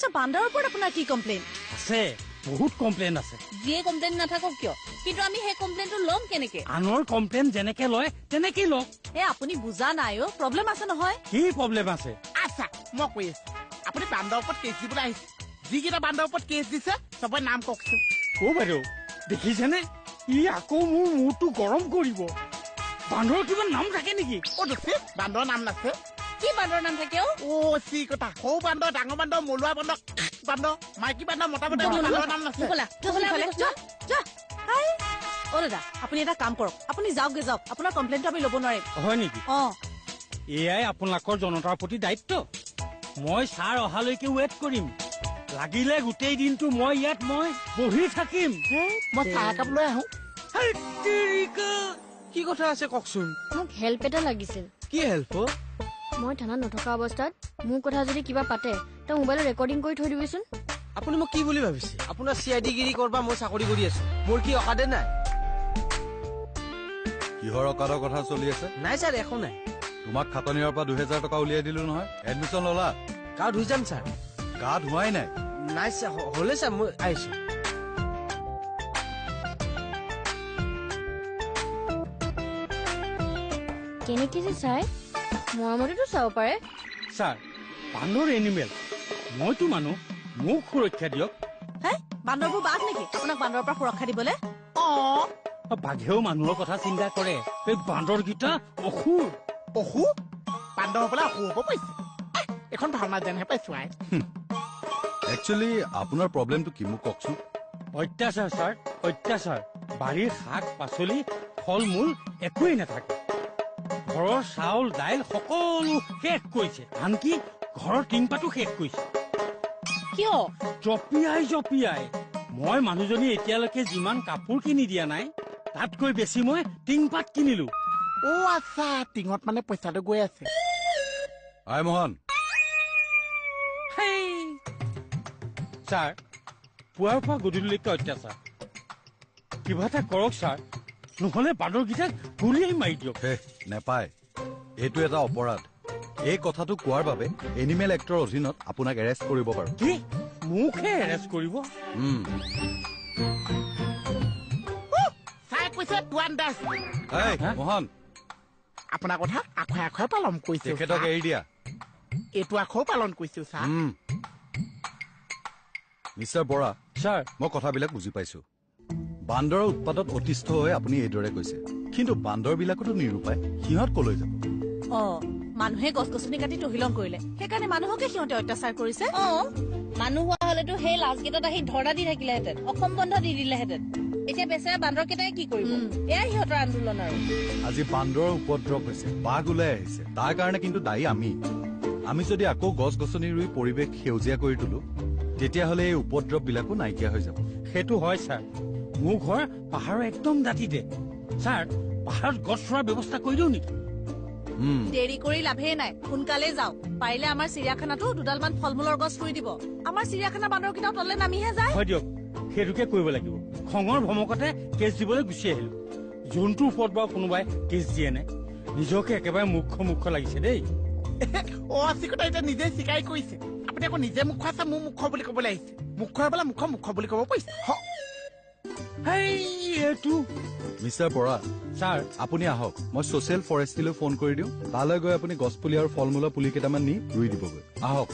আচ্ছা বান্দৰৰ ওপৰত আপোনাৰ কি কমপ্লেইন আছে? বহুত কমপ্লেইন আছে। যিয়ে কমপ্লেইন নাথাকক কিয়, কিন্তু আমি সেই কমপ্লেইনটো ল'ম কেনেকে? আনৰ কমপ্লেইন যেনেকে লয় তেনেকেই লওক। আপুনি বুজা নাই প্ৰব্লেম আছে নহয়। কি প্ৰব্লেম আছে? আচ্ছা মই কৈ আছো, আপুনি বান্দৰৰ ওপৰত কেছ দিবলৈ আহিছে। যিকেইটা বান্দৰৰ ওপৰত কেছ দিছে চবৰে নাম কওকচোন। বাইদেউ দেখিছেনে, ই আকৌ মোৰ মূৰটো গৰম কৰিব। বান্দৰৰ কিবা নাম থাকে নেকি? বান্দৰৰ নাম নাছে? কি বান্দৰৰ নাম থাকে? চি কথা, সৰু বান্দৰ, ডাঙৰ বান্দৰ, মলুৱা বান্দৰ, বান্দৰ, মাইকী বান্দৰ, মতা বান্দৰ, বান্দৰৰ নাম নাছে। দাদা আপুনি এটা কাম কৰক, আপুনি যাওকগে যাওক, আপোনাৰ কমপ্লেইনটো আমি ল'ব নোৱাৰিম। হয় নেকি? এয়াই আপোনালোকৰ জনতাৰ প্ৰতি দায়িত্ব। মই ছাৰ অহালৈকে ৱেইট কৰিম। লাগিলে গোটেই দিনটো মই ইয়াত বহি থাকিম। মই চাহ একাপ লৈ আহো। কি কথা আছে কওকচোন। মোক হেল্প এটা লাগিছিল। কি হেল্প? মই থানাত নথকা অৱস্থাত মোৰ কথা যদি কিবা পাতে তই মোবাইলত ৰেকৰ্ডিং কৰি থৈ দিবিচোন। আপুনি মোক কি বুলি ভাবিছে? আপোনাৰ CID গিৰি কৰবা মই চাকৰি কৰি আছো। মোৰ কি অকাদে নাই? কিহৰ অকাদৰ কথা চলি আছে? নাই ছাৰ, একো নাই। তোমাক খাটনিয়াৰ পৰা 2000 টকা উলিয়াই দিলো নহয়, এডমিশ্যন ললা? গা ধুই যাম ছাৰ। গা ধোৱাই নাই? নাই ছাৰ, হলে ছাৰ মই আহিছো। কেনেকে যে চাই, মৰমতেতো চাব পাৰে। ছাৰ বান্দৰ এনিমেল, মইতো মানুহ, মোক সুৰক্ষা দিয়ক। বান্দৰবোৰ বাঘ নেকি আপোনাক বান্দৰৰ পৰা সুৰক্ষা দিবলৈ? বাঘেও মানুহৰ কথা চিন্তা কৰে। এই বান্দৰকেইটা অসুৰ। অসুৰ? বান্দৰ হবলৈ অসুৰ হব পাইছে? এখন ভাওনা যেনহে পাইছো। একচুৱেলি আপোনাৰ প্ৰব্লেমটো কি মোক কওকচোন। অত্যাচাৰ ছাৰ, অত্যাচাৰ। বাৰীৰ শাক পাচলি ফল মূল একোৱেই নাথাকে। ঘৰৰ চাউল দাইল সকলো শেষ কৰিছে, আনকি ঘৰৰ টিংপাতো শেষ কৰিছে। কিয়? জপিয়াই মই মানুহজনী এতিয়ালৈকে যিমান কাপোৰ কিনি দিয়া নাই তাতকৈ বেছি মই টিংপাত কিনিলো। আচ্ছা, টিঙত মানে পইচাটো গৈ আছে। আই মোহন। ছাৰ পুৱাৰ পৰা গধূলিলৈকে অত্যাচাৰ। কিবা এটা কৰক ছাৰ, নহলে বান্দৰকেইটাক গুলিয়াই মাৰি দিয়ক। নেপায়, এইটো এটা অপৰাধ। এই কথাটো কোৱাৰ বাবে এনিমেল এক্টৰ অধীনত আপোনাক এৰেষ্ট কৰিব পাৰো। কি? মোকহে এৰেষ্ট কৰিব? মোহন, আপোনাৰ কথা আখৰে আখৰে পালন কৰিছে। তেখেতক এৰি দিয়া। এইটো আখৰো পালন কৰিছো ছাৰ। মিষ্টাৰ বৰা, ছাৰ মই কথাবিলাক বুজি পাইছো। বান্দৰৰ উৎপাতত অতিষ্ঠ হৈ আপুনি এইদৰে কৈছে, কিন্তু বান্দৰবিলাকোতো নিৰূপায়। সিহঁত কলৈ যাব? মানুহে গছ গছনি কাটি তহিলং কৰিলে, সেইকাৰণে মানুহকে সিহঁতে অত্যাচাৰ কৰিছে। মানুহ হোৱা হলেতো সেই লাজ গেটত আহি ধৰ্ণা দি থাকিলেহেঁতেন, অসম বন্ধ দি দিলেহেঁতেন। এতিয়া বেচেৰা বান্দৰ কেইটাই কি কৰিব? এয়াই সিহঁতৰ আন্দোলন। আৰু আজি বান্দৰৰ উপদ্ৰৱ হৈছে, বাঘ ওলাই আহিছে, তাৰ কাৰণে কিন্তু দায়ী আমি যদি আকৌ গছ গছনি ৰুই পৰিৱেশ সেউজীয়া কৰি তোলো তেতিয়াহ'লে এই উপদ্ৰৱ বিলাকো নাইকিয়া হৈ যাব। সেইটো হয় ছাৰ। মোৰ ঘৰ পাহাৰৰ একদম দাঁতিতে। ছাৰ পাহাৰত গছ ৰোৱাৰ ব্যৱস্থা কৰি দিওঁ নেকি? দেৰি কৰি লাভেই নাই, সোনকালে যাওক। পাৰিলে আমাৰ চিৰিয়াখানাতো দুডালমান ফল মূলৰ গছ ৰুই দিব। আমাৰ চিৰিয়াখানা বান্দৰকেইটাও তললে নামিহে যায়। হয় দিয়ক, সেইটোকে কৰিব লাগিব। খঙৰ ভমকতে কেছ দিবলৈ গুচি আহিলো। জন্তুৰ ওপৰত বাৰু কোনোবাই কেছ দিয়ে নে? নিজকে একেবাৰে মুখ্য লাগিছে দেই। চিকটা এতিয়া নিজে চিকাই কৰিছে। আপুনি আকৌ নিজে মুখ্য আছে, মোৰ মুখ্য বুলি কবলৈ আহিছে। মুখ্য হৈ পেলাই মুখ্য বুলি কব পাৰিছে। মিষ্টাৰ বৰা, ছাৰ আপুনি আহক, মই ছচিয়েল ফৰেষ্টলৈ ফোন কৰি দিওঁ। তালৈ গৈ আপুনি গছ পুলি আৰু ফল মূলৰ পুলি কেইটামান নি ৰুই দিবগৈ। আহক।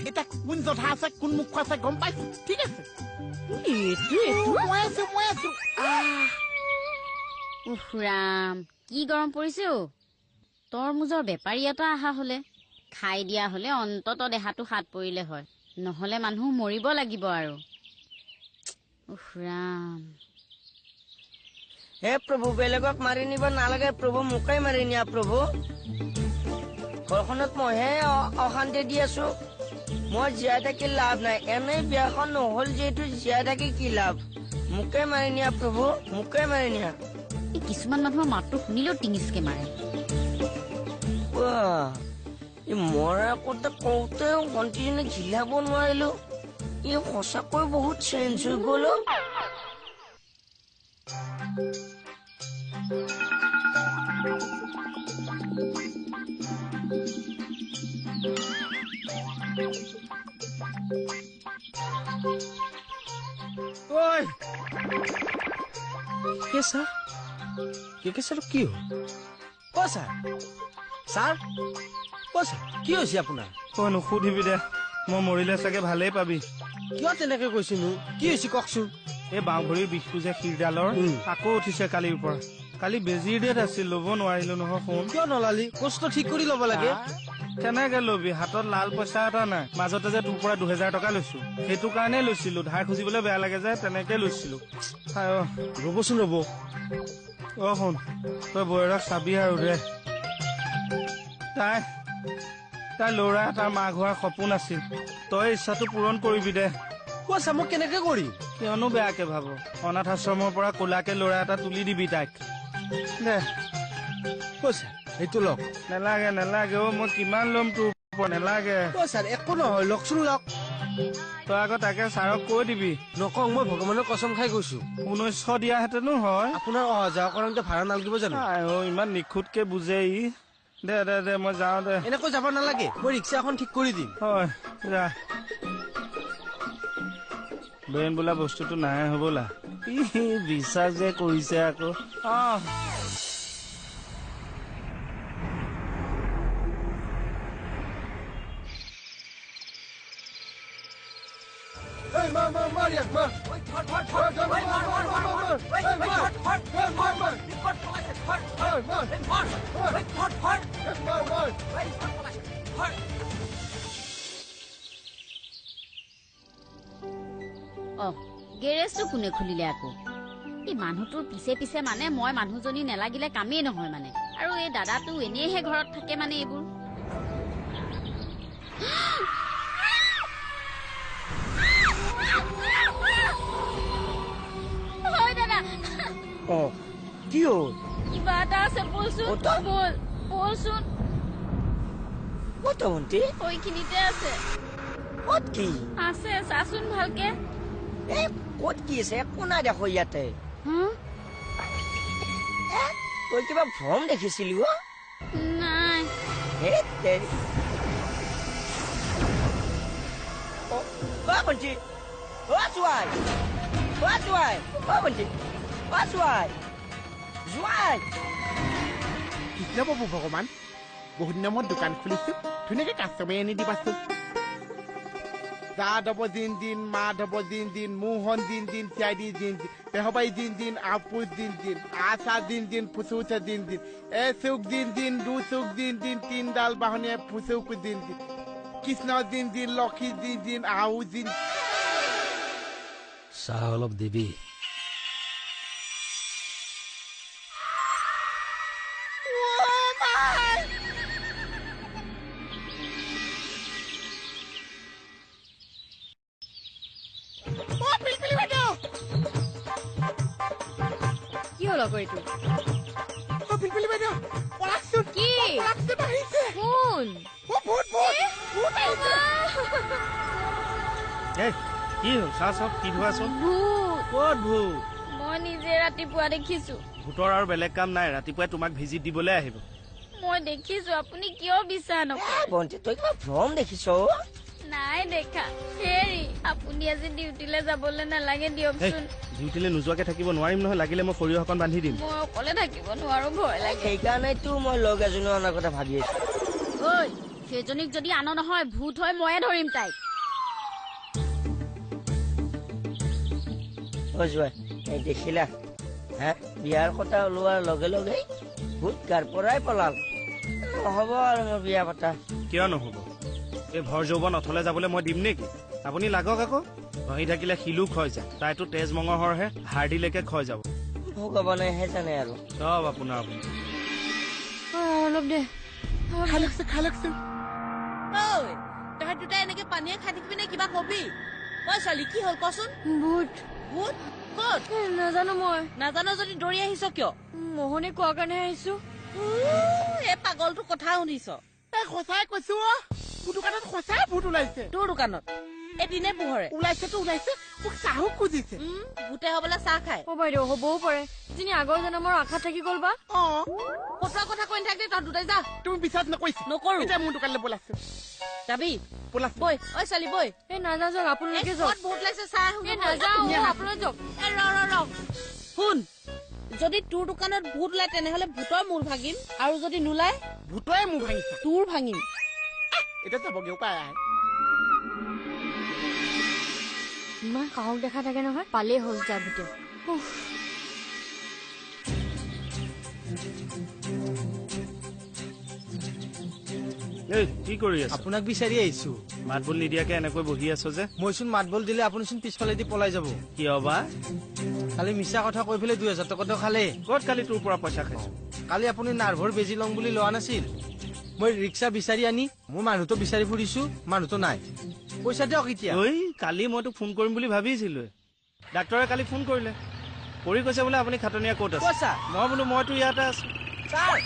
এতিয়া কোন জধা আছে, কোন মুখ্য আছে গম পাইছো। ঠিক আছে, মই আছো। ৰাম, কি গৰম পৰিছে অ। তৰমুজৰ বেপাৰী এটা অহা হলে, খাই দিয়া হলে অন্তত দেহাটো হাত পৰিলে হয়, নহলে মানুহ মৰিব লাগিব আৰু। ৰাম। হে প্ৰভু, বেলেগক মাৰি নিব নালাগে প্ৰভু, মোকেই মাৰি নিয়া প্ৰভু। ঘৰখনত মইহে অশান্তি দি আছো। মই জীয়াই থাকি লাভ নাই, এনেই বিয়াখন নহল যিহেতু জীয়াই থাকি কি লাভ। মোকে মাৰি নিয়া প্ৰভু, মোকে মাৰি নিয়া। এই কিছুমান মানুহৰ মাতটো শুনিলেও টিঙিচকে মাৰে। মৰা কওঁতে ভণ্টিজনী ঝিলাব নোৱাৰিলো। ই সঁচাকৈ বহুত চেঞ্জ হৈ গল। ঐ কে ছাৰ কে ছাৰ কি হ'ল অ ছাৰ ছাৰ অ ছাৰ কি হৈছে আপোনাৰ নুসুধিবি দে মই মৰিলে চাগে ভালেই পাবি কিয় তেনেকে কৈছোনো কি হৈছে কওকচোন এই বাওঁ ভৰিৰ বিষটো যে শিৰডালৰ আকৌ উঠিছে কালিৰ পৰা কালি বেজিৰ ডেট আছিল ল'ব নোৱাৰিলো নহয় ফোন কিয় নলালি কষ্ট ঠিক কৰি ল'ব লাগে কেনেকে লবি হাতত লাল পইচা এটা নাই মাজতে যে তোৰ পৰা 2000 টকা লৈছো সেইটো কাৰণে লৈছিলো ধাৰ খুজিবলৈ বেয়া লাগে যে তেনেকে লৈছিলো ৰ'বচোন ৰ'ব অ শুন তই বৈৰক চাবি আৰু দে তাই ল'ৰা তাৰ মাক হোৱাৰ সপোন আছিল তই ইচ্ছাটো পূৰণ কৰিবি দে অ ছাৰ মই কেনেকে কৰিম কিয়নো বেয়াকে ভাব অনাথ আশ্ৰমৰ পৰা কোলাকে ল'ৰা এটা তুলি দিবি তাইক দে অ ছাৰ সেইটো লওক নেলাগে অ মই কিমান ল'ম তোৰ পৰা নেলাগে অ ছাৰ একো নহয় লওকচোন লওক তই আকৌ তাকে ছাৰক কৈ দিবি নকওঁ মই ভগৱানৰ কচম খাই গৈছো 1900 দিয়াহেঁতেনো হয় আপোনাৰ অহা যোৱা কৰোঁতে ভাড়া নালাগিব জানো ইমান নিখুঁতকে বুজে ই দে মই যাওঁ দে এনেকৈ যাব নালাগে মই ৰিক্সা এখন ঠিক কৰি দিম হয় যা ব্ৰেইন বোলা বস্তুটো নাই হবলা বিশ্বাস যে কৰিছে আকৌ গেৰেজটো কোনে খুলিলে আকৌ এই মানুহটোৰ পিছে পিছে মানে মই মানুহজনী নেলাগিলে কামেই নহয় মানে আৰু এই দাদাটো এনেইহে ঘৰত থাকে মানে এইবোৰ হয় দাদা কি হ'ল কিবা এটা আছে বলচোন ক'ত ভণ্টি ওইখিনিতে আছে ক'ত কি আছে চাচোন ভালকে ক'ত কি আছে একো নাই দেখো ইয়াতে তই কিবা ভ্ৰম দেখিছিলি নাই ভণ্টি জোৱাই ভণ্টি জোৱাই কৃষ্ণ প্ৰভু ভগৱান বহুত দিনৰ মূৰত দোকান খুলিছো ধুনীয়াকে কাষ্টমাৰ আনি দিবাচোন জাদ হব দিন মাধৱ দিন মোহন দিন চিয়াদি দিন বেহবাই দিন আপুচ দিন আশা দিন ফুচুচা দিন এ চুক দিন দু চুক দিন তিন ডাল বাহনীয়ে ফুচুক দিন কৃষ্ণ দিন লক্ষী দিন আউ দিন চাহ অলপ দিবি কি হ'ল আকৌ এইটো পিলপিলি বাইদেউ পলাকচোন কি পলাকচোন আহিছে কোন ভূত আহিছে কি হ'ল চাহ কি ধোৱাচোন ভূত ক'ত ভূত মই নিজে ৰাতিপুৱা দেখিছো ভূতৰ আৰু বেলেগ কাম নাই ৰাতিপুৱাই তোমাক ভিজিট দিবলৈ আহিব মই দেখিছো আপুনি কিয় বিশ্বাস নকৰে ভণ্টি তই কিবা ভ্ৰম দেখিছ নাই দেখা হেৰি আপুনি আজি ডিউটিলৈ যাবলৈ নালাগে দিয়কচোন ডিউটিলৈ নোযোৱাকে থাকিব নোৱাৰিম নহয় লাগিলে মই সৰিয়হ অকণ বান্ধি দিম মই অকলে থাকিব নোৱাৰো ভয় লাগে সেইকাৰণেতো মই লগ এজনী অনাৰ কথা ভাবি আছো ঐ সেইজনীক যদি আনো নহয় ভূত হয় ময়ে ধৰিম তাইক জোৱাই এই দেখিলা হা বিয়াৰ কথা ওলোৱাৰ লগে লগে ভূত গাৰ পৰাই পলাল নহব আৰু মোৰ বিয়া পতা কিয় নহব এই ভৰ যৌৱন অথলে যাবলৈ মই দিম নেকি আপুনি লাগক আকৌ ঘঁহি থাকিলে শিলো ক্ষয় যায় তাইতো তেজ মঙহৰহে হাৰ্ডিলৈকে ক্ষয় যাব ভগৱানেহে জানে আৰু চব আপোনাৰ অলপ দে খাই লাগছে ঐ তহঁত দুটাই এনেকে পানীয়ে খাই থাকিবি নে কিবা কবি ঐ ছোৱালী কি হ'ল কচোন ভূত ভূত ক'ত নাজানো মই নাজানো যদি দৌৰি আহিছ কিয় মোহনে কোৱাৰ কাৰণে আহিছো এই পাগলটো কথা শুনিছ সঁচাই কৈছো মোৰ দোকানত সঁচাই ভূত ওলাইছে তোৰ দোকানত এদিনে পোহৰে ওলাইছেতো ওলাইছে মোক চাহো খুজিছে ভূতে হবলৈ চাহ খায় অ বাইদেউ হ'বও পাৰে যিনি আগৰ জনমৰ আশা থাকি গ'ল বা অ ফটোৱা কথা কৈ নাথাকিলে তই দুটাই যা তুমি বিশ্বাস নকৰিছা নকৰো এতিয়া মোৰ দোকানলৈ বলাইছো যাবি বলাইছো বৈ ঐ ছোৱালী বৈ এই নাযাওঁ যাওক আপোনালোকে ক'ত যাওক ভূত লাগিছে চাহ এই নাযাওঁ আপোনালোকে যাওক ৰ শুন যদি তোৰ দোকানত ভূত ওলাই তেনেহলে ভূতৰ মূৰ ভাগিম আৰু যদি নোলায় ভূতৰে মোৰ ভাঙিছে তোৰ ভাঙিম এতিয়া যাবগে উপায় আহে ইমান সাহস দেখা থাকে নহয় পালেই হ'ল যায় ভূতে এই কি কৰি আছ আপোনাক বিচাৰি আহিছো মাত বোল নিদিয়াকে এনেকৈ বহি আছ যে মইচোন মাত বল দিলে আপুনিচোন পিছফালেদি পলাই যাব কিয় বা কালি মিছা কথা কৈ পেলাই 2000 টকাটো খালে ক'ত কালি তোৰ পৰা পইচা খাইছো কালি আপুনি নাৰ্ভৰ বেজি লম বুলি লোৱা নাছিল মই ৰিক্সা বিচাৰি আনি মোৰ মানুহটো বিচাৰি ফুৰিছো মানুহটো নাই পইচা দিয়ক এতিয়া ঐ কালি মই তোক ফোন কৰিম বুলি ভাবিছিলো ডাক্তৰে কালি ফোন কৰিলে কৰি কৈছে বোলে আপুনি খাটনীয়া ক'ত আছে কৈছা মই বোলো মইতো ইয়াতে আছো ছাৰ